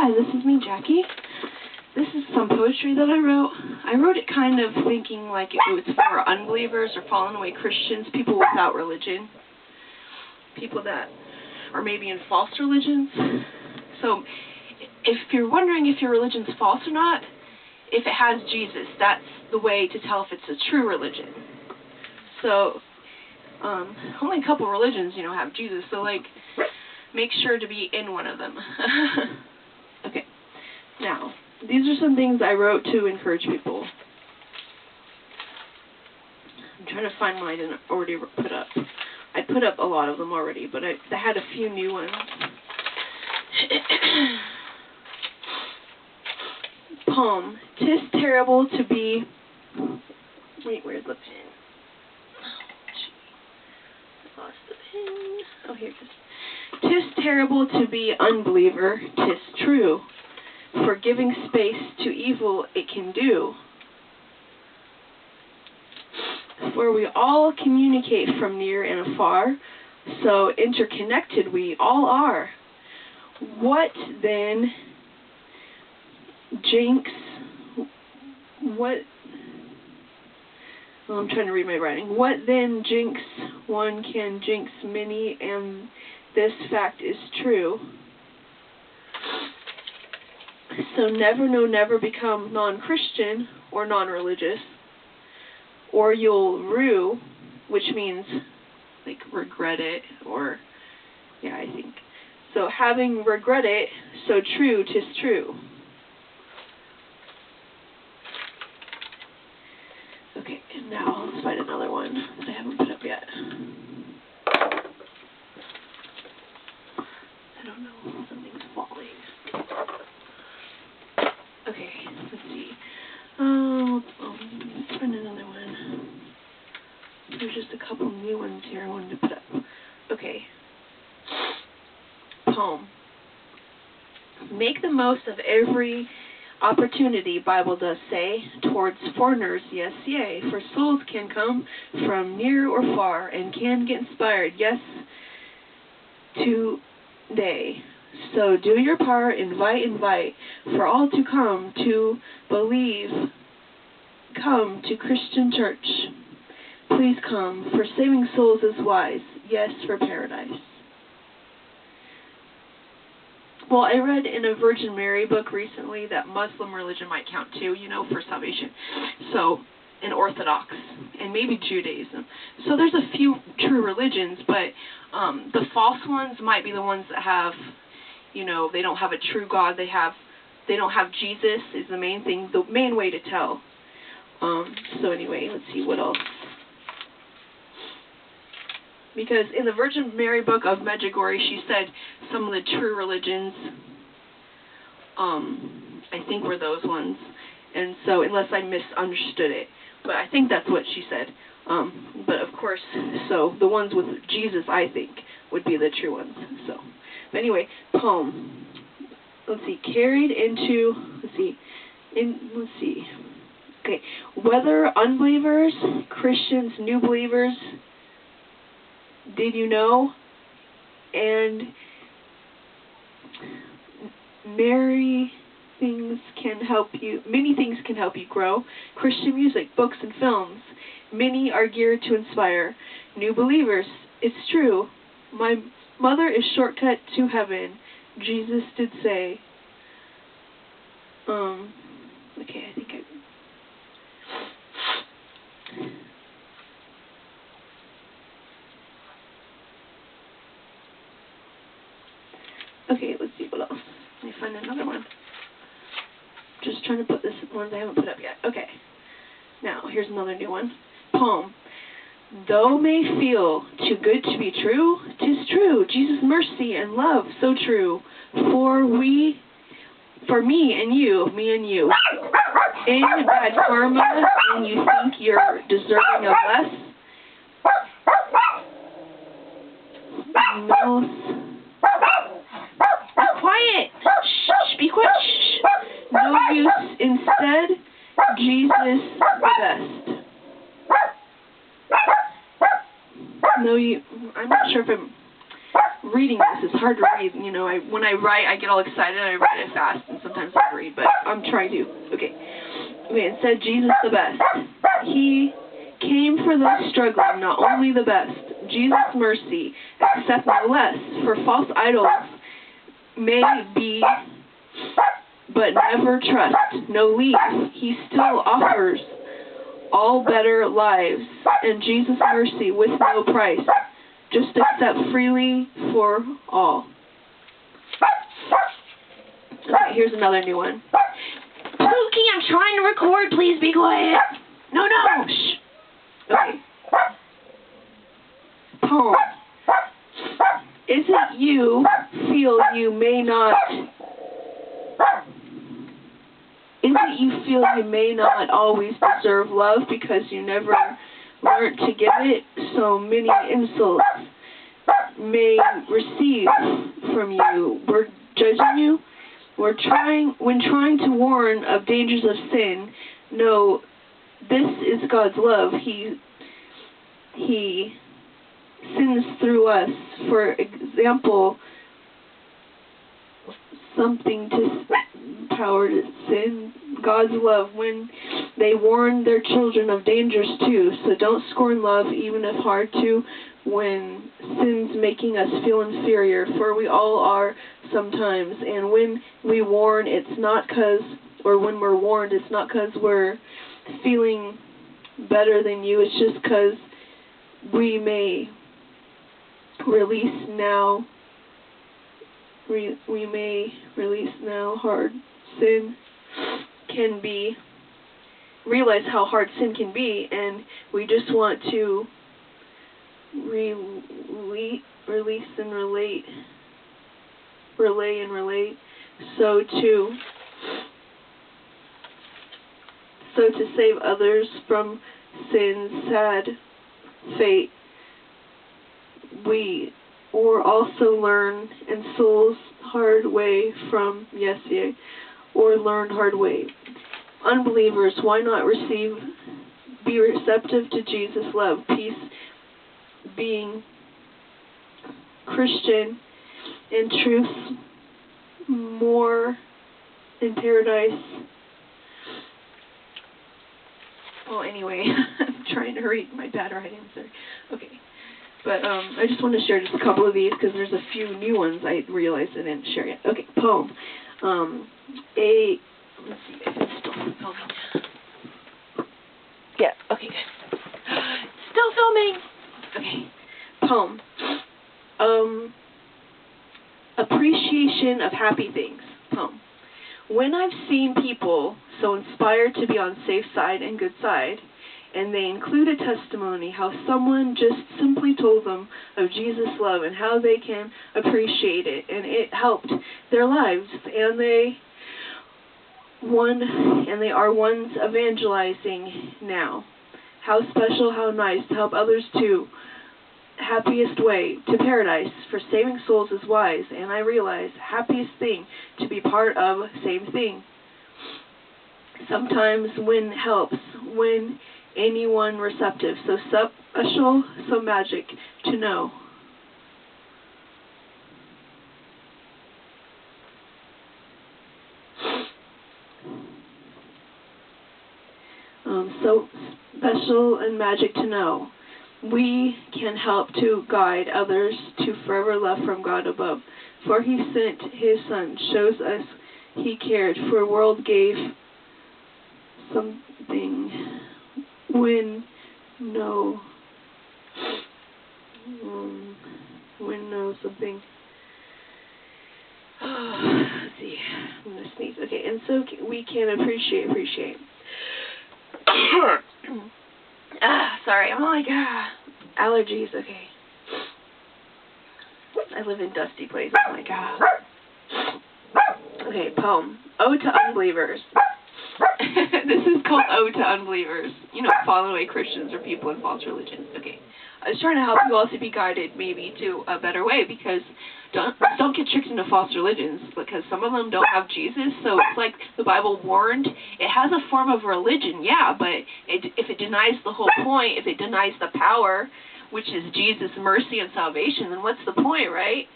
Hi, this is me, Jackie. This is some poetry that I wrote. I wrote it kind of thinking like it was for unbelievers or fallen away Christians, people without religion, people that are maybe in false religions. So if you're wondering if your religion's false or not, if it has Jesus, that's the way to tell if it's a true religion. So only a couple religions, have Jesus, so make sure to be in one of them. Okay, now, these are some things I wrote to encourage people. I'm trying to find mine I didn't already put up. I put up a lot of them already, but I had a few new ones. Poem. 'Tis terrible to be... Wait, where's the pen? I lost the pen. Oh, here it is. 'Tis terrible to be unbeliever, 'tis true, for giving space to evil it can do. For we all communicate from near and afar, so interconnected we all are. What then jinx, I'm trying to read my writing. What then jinx one can jinx many, and this fact is true. So never become non-Christian or non-religious, or you'll rue, which means regret it, or I think. So having regret it, so true 'tis true. Okay, and now let's find another one that I haven't put up yet. I don't know, something's falling. Okay, let's see. Let's find another one. There's just a couple new ones here I wanted to put up. Okay. Poem. Make the most of every opportunity, Bible does say, towards foreigners, yes, yea, for souls can come from near or far and can get inspired, yes, today. So do your part, invite, for all to come to believe, come to Christian church. Please come, for saving souls is wise, yes, for paradise. Well, I read in a Virgin Mary book recently that Muslim religion might count too, for salvation. So, and Orthodox, and maybe Judaism. So there's a few true religions, but the false ones might be the ones that have, they don't have a true God. They don't have Jesus is the main thing, the main way to tell. So anyway, let's see what else. Because in the Virgin Mary book of Medjugorje, she said some of the true religions, I think were those ones. And so, unless I misunderstood it. But I think that's what she said. But of course, so the ones with Jesus, I think, would be the true ones. So, but anyway, poem. Let's see, carried into, okay, whether unbelievers, Christians, new believers, did you know? And many things can help you grow. Christian music, books, and films. Many are geared to inspire new believers. It's true. My mother is shortcut to heaven. Jesus did say. Okay, I think Okay, let's see what else. Let me find another one. Just trying to put this ones I haven't put up yet. Okay. Now, here's another new one. Poem. Though may feel too good to be true, 'tis true. Jesus' mercy and love so true. For me and you. In bad karma, and you think you're deserving of less. Quiet! Shh, be quiet! Shh. No use, instead, Jesus the best. No, I'm not sure if I'm reading this. It's hard to read. You know, when I write, I get all excited. I write it fast, and sometimes I read, but I'm trying to. Okay, it said Jesus the best. He came for those struggling, not only the best. Jesus' mercy, accept no less. For false idols may be, but never trust. No leave. He still offers all better lives, and Jesus' mercy with no price. Just accept freely for all. Okay, here's another new one. Pookie, I'm trying to record. Please be quiet. No. Shh. Okay. Poem. Is it you feel you may not always deserve love because you never learned to give it? So many insults may receive from you. We're judging you. When trying to warn of dangers of sin. No, this is God's love. He sins through us. For example, something to power to sin. God's love when they warn their children of dangers too. So don't scorn love, even if hard to, when sin's making us feel inferior. For we all are sometimes. And when we warn, it's not when we're warned, it's not because we're feeling better than you. It's just because we may release now. We may release now hard sin can be. Realize how hard sin can be, and we just want to release and relate. So to save others from sin's sad fate, we or also learn and souls hard way from or learn hard way. Unbelievers, why not be receptive to Jesus' love, peace, being Christian, and truth more in paradise. Well, anyway, I'm trying to read my bad writing, sorry. Okay. But I just want to share just a couple of these because there's a few new ones I realized I didn't share yet. Okay, poem. Let's see if it's still filming. Yeah, okay, good. Still filming! Okay, poem. Appreciation of happy things. Poem. When I've seen people so inspired to be on safe side and good side, and they include a testimony how someone just simply told them of Jesus' love and how they can appreciate it, and it helped their lives, and they are ones evangelizing now. How special, how nice to help others too. Happiest way to paradise for saving souls is wise, and I realize happiest thing to be part of, same thing. Sometimes when helps, when anyone receptive, so special, so magic to know. So special and magic to know. We can help to guide others to forever love from God above. For He sent His Son, shows us He cared, for the world gave something when something. Let's see, I'm going to sneeze. Okay, and so we can appreciate. Sorry, I'm like, allergies, okay. I live in dusty places, oh my god. Okay, poem. Ode to Unbelievers. This is called Ode to Unbelievers. You know, fallen away Christians or people in false religions. Okay. I was trying to help you all to be guided maybe to a better way, because don't get tricked into false religions, because some of them don't have Jesus. So it's like the Bible warned, it has a form of religion, yeah, but if it denies the whole point, if it denies the power, which is Jesus' mercy and salvation, then what's the point, right?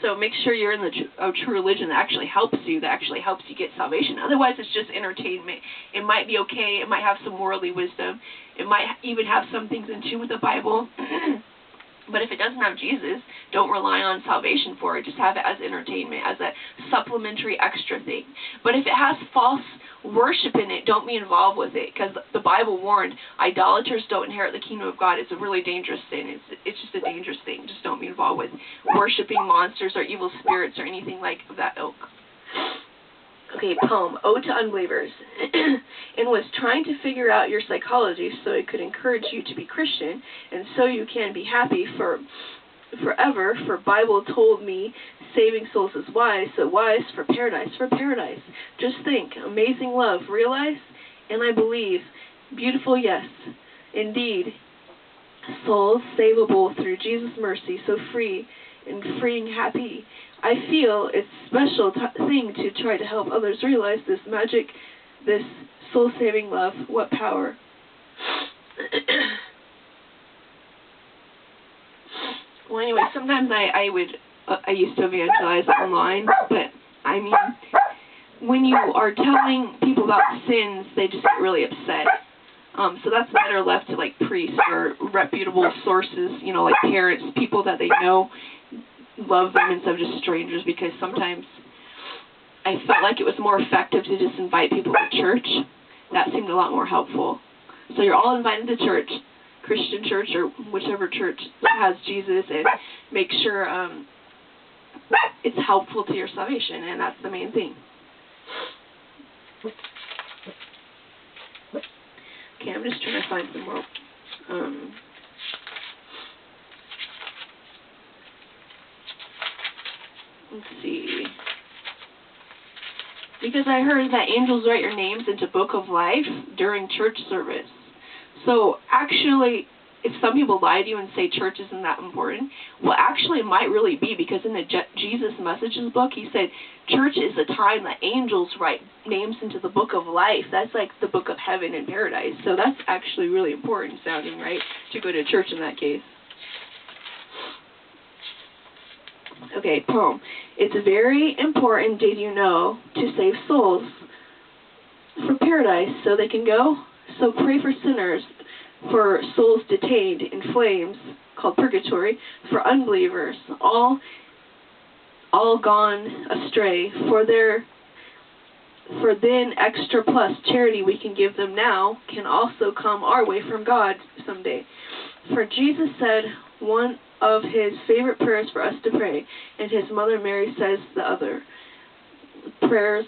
So make sure you're in a true religion that actually helps you get salvation. Otherwise, it's just entertainment. It might be okay. It might have some worldly wisdom. It might even have some things in tune with the Bible. But if it doesn't have Jesus, don't rely on salvation for it. Just have it as entertainment, as a supplementary extra thing. But if it has false worship in it, don't be involved with it, because the Bible warned idolaters don't inherit the kingdom of God. It's a really dangerous sin. It's just a dangerous thing. Just don't be involved with worshiping monsters or evil spirits or anything like that ilk. Okay, poem, Ode to Unbelievers. And was trying to figure out your psychology so it could encourage you to be Christian, and so you can be happy forever, for Bible told me saving souls is wise, so wise for paradise, Just think, amazing love, realize, and I believe, beautiful, yes, indeed, souls savable through Jesus' mercy, so free and freeing happy. I feel it's a special thing to try to help others realize this magic, this soul-saving love. What power. Well, anyway, sometimes I used to evangelize online, but I mean, when you are telling people about sins, they just get really upset. So that's better left to like priests or reputable sources, like parents, people that they know love them instead of just strangers, because sometimes I felt like it was more effective to just invite people to church. That seemed a lot more helpful. So you're all invited to church, Christian church or whichever church has Jesus, and make sure it's helpful to your salvation, and that's the main thing. Okay, I'm just trying to find some more. Let's see. Because I heard that angels write your names into Book of Life during church service. So actually, if some people lie to you and say church isn't that important, well, actually it might really be, because in the Jesus Messages book, he said church is a time that angels write names into the Book of Life. That's like the book of heaven and paradise. So that's actually really important sounding, right, to go to church in that case. Okay, poem. It's very important, did you know, to save souls for paradise so they can go? So pray for sinners, for souls detained in flames called purgatory, for unbelievers, all gone astray, for then extra plus charity we can give them now can also come our way from God someday. For Jesus said one of his favorite prayers for us to pray, and his mother Mary says the other. Prayers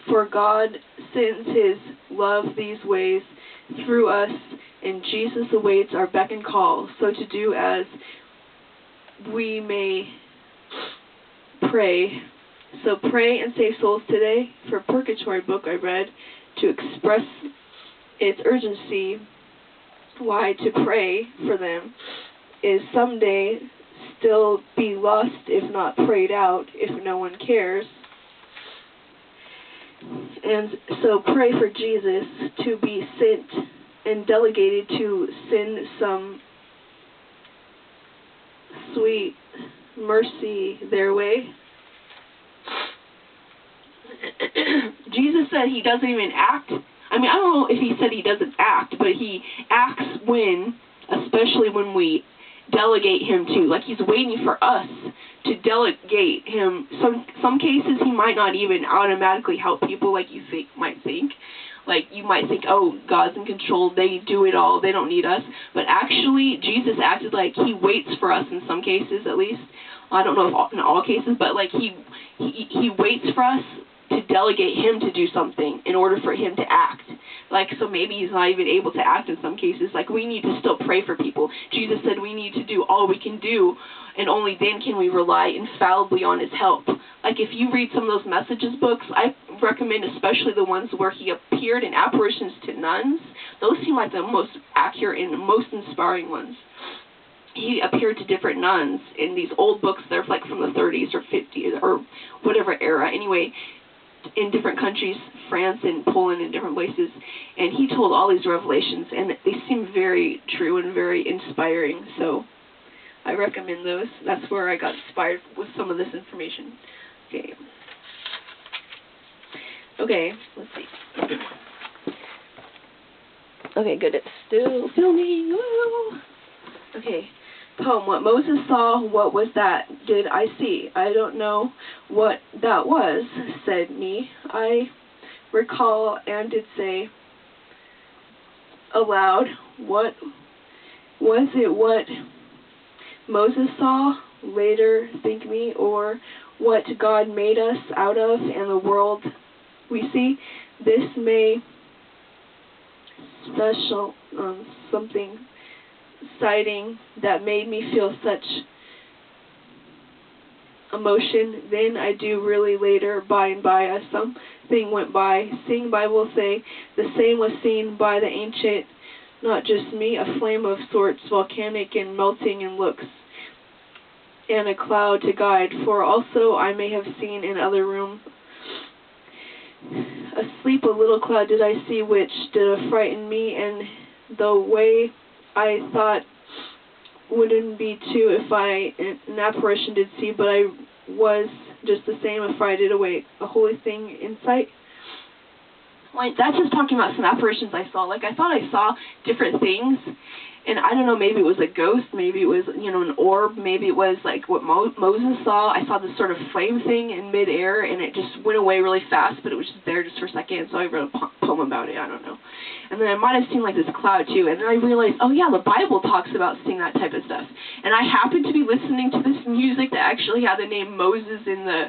for God sends his love these ways through us, and Jesus awaits our beck and call, so to do as we may pray. So pray and save souls today. For Purgatory book I read to express its urgency, why to pray for them is someday still be lost if not prayed out, if no one cares. And so pray for Jesus to be sent and delegated to send some sweet mercy their way. Jesus said he doesn't even act. I mean, I don't know if he said he doesn't act, but he acts especially when we delegate him to. Like, he's waiting for us to delegate him. Some cases he might not even automatically help people like you might think. Like, you might think, oh, God's in control, they do it all, they don't need us. But actually, Jesus acted like he waits for us in some cases, at least. I don't know if in all cases, but like he waits for us to delegate him to do something in order for him to act. Like, so maybe he's not even able to act in some cases. Like, we need to still pray for people. Jesus said we need to do all we can do, and only then can we rely infallibly on his help. Like, if you read some of those Messages books, I recommend especially the ones where he appeared in apparitions to nuns. Those seem like the most accurate and most inspiring ones. He appeared to different nuns in these old books. They're like from the 30s or 50s or whatever era. Anyway, in different countries, France and Poland and different places, and he told all these revelations, and they seem very true and very inspiring, so I recommend those. That's where I got inspired with some of this information. Okay, let's see. Okay, good, it's still filming. Woo! Okay. Poem, what Moses saw, what was that did I see? I don't know what that was, said me. I recall and did say aloud, what was it what Moses saw? Later think me, or what God made us out of and the world we see? This may special something citing that made me feel such emotion. Then I do really later, by and by, as something went by. Seeing Bible say the same was seen by the ancient, not just me, a flame of sorts, volcanic and melting in looks, and a cloud to guide. For also I may have seen in other room asleep a little cloud did I see, which did frighten me, and the way I thought wouldn't be too if I an apparition did see, but I was just the same if I did await a holy thing in sight. Like, that's just talking about some apparitions I saw. Like, I thought I saw different things, and I don't know, maybe it was a ghost, maybe it was, an orb, maybe it was like what Moses saw. I saw this sort of flame thing in midair, and it just went away really fast, but it was just there just for a second, so I wrote a poem about it, I don't know. And then I might have seen like this cloud too, and then I realized, oh yeah, the Bible talks about seeing that type of stuff. And I happened to be listening to this music that actually had the name Moses in the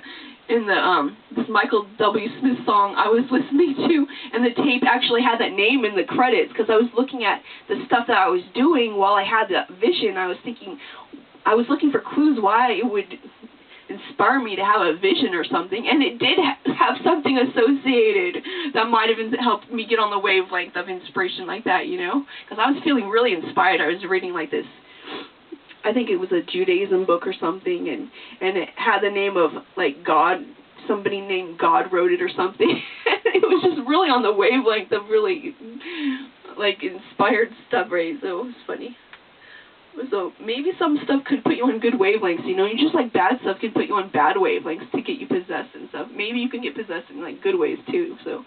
this Michael W. Smith song I was listening to, and the tape actually had that name in the credits, because I was looking at the stuff that I was doing while I had that vision. I was looking for clues why it would inspire me to have a vision or something, and it did have something associated that might have helped me get on the wavelength of inspiration like that, because I was feeling really inspired. I was reading like this, I think it was a Judaism book or something, and it had the name of, like, God, somebody named God wrote it or something. It was just really on the wavelength of really, like, inspired stuff, right? So it was funny. So maybe some stuff could put you on good wavelengths, you just like bad stuff could put you on bad wavelengths to get you possessed and stuff. Maybe you can get possessed in, like, good ways, too. So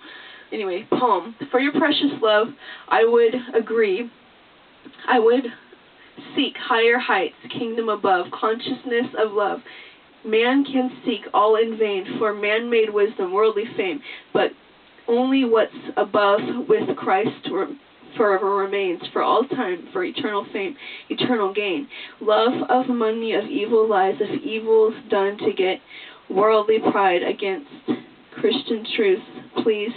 anyway, poem. For your precious love, I would agree. I would seek higher heights, kingdom above, consciousness of love. Man can seek all in vain for man-made wisdom, worldly fame, but only what's above with Christ forever remains, for all time, for eternal fame, eternal gain. Love of money, of evil lies, of evils done to get worldly pride against Christian truth. Please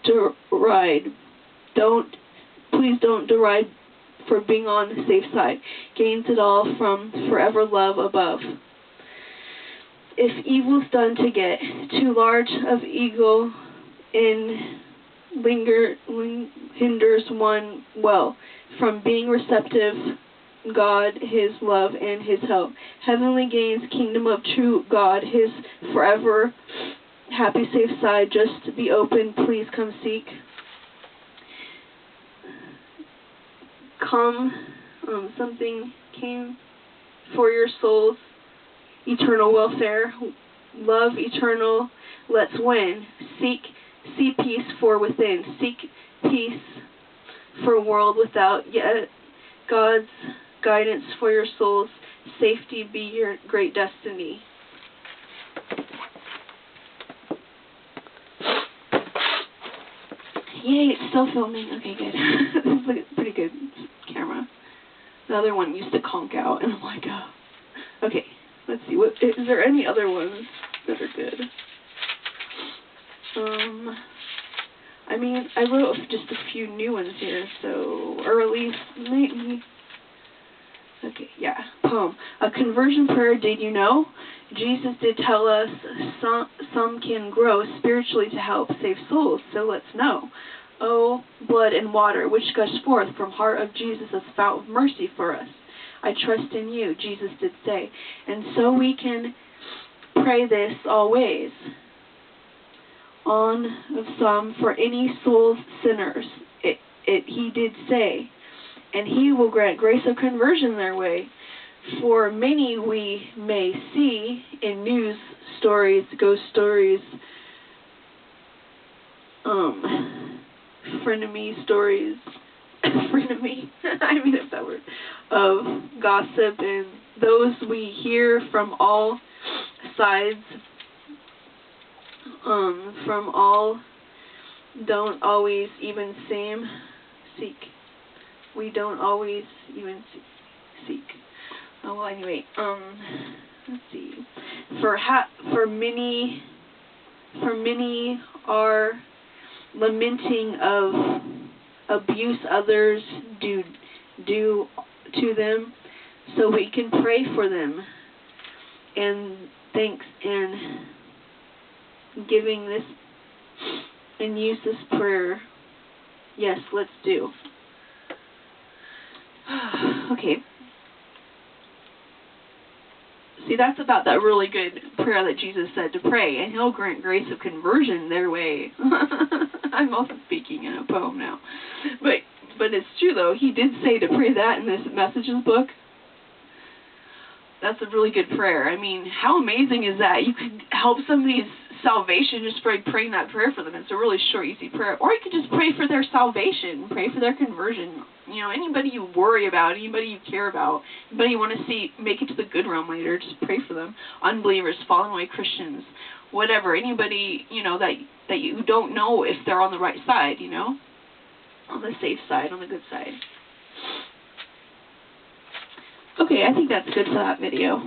deride. Please don't deride for being on the safe side, gains it all from forever love above. If evil's done to get too large of ego hinders one well from being receptive God, His love, and His help. Heavenly gains, kingdom of true God, His forever happy safe side. Just be open, please come seek. Come, something came for your soul's eternal welfare. Love eternal, let's win. See peace for within. Seek peace for a world without. Yet God's guidance for your soul's safety be your great destiny. Yay, it's still filming. Okay, good. This is a pretty good camera. The other one used to conk out, and I'm like, oh. Okay, let's see. What is there any other ones that are good? I mean, I wrote just a few new ones here, so, or at least, maybe. Okay, yeah. Poem. A conversion prayer, did you know? Jesus did tell us some can grow spiritually to help save souls, so let's know. Oh, blood and water, which gush forth from heart of Jesus, a spout of mercy for us. I trust in you, Jesus did say. And so we can pray this always. on of some for any souls sinners. He did say, and he will grant grace of conversion their way. For many we may see in news stories, ghost stories, frenemy stories, frenemy, I made up that word, of gossip, and those we hear from all sides, from all don't always even seek. We don't always even seek. Oh, well, anyway, let's see. For many are lamenting of abuse others do to them, so we can pray for them. And thanks and giving this and use this prayer. Yes, let's do. Okay. See, that's about that really good prayer that Jesus said to pray, and he'll grant grace of conversion their way. I'm also speaking in a poem now. But it's true, though. He did say to pray that in this Messages book. That's a really good prayer. I mean, how amazing is that? You could help somebody's salvation just by praying that prayer for them. It's a really short, easy prayer. Or you could just pray for their salvation, pray for their conversion. You know, anybody you worry about, anybody you care about, anybody you want to see make it to the good realm later, just pray for them. Unbelievers, fallen away Christians, whatever. Anybody, you know, that you don't know if they're on the right side, you know, on the safe side, on the good side. Okay, I think that's good for that video.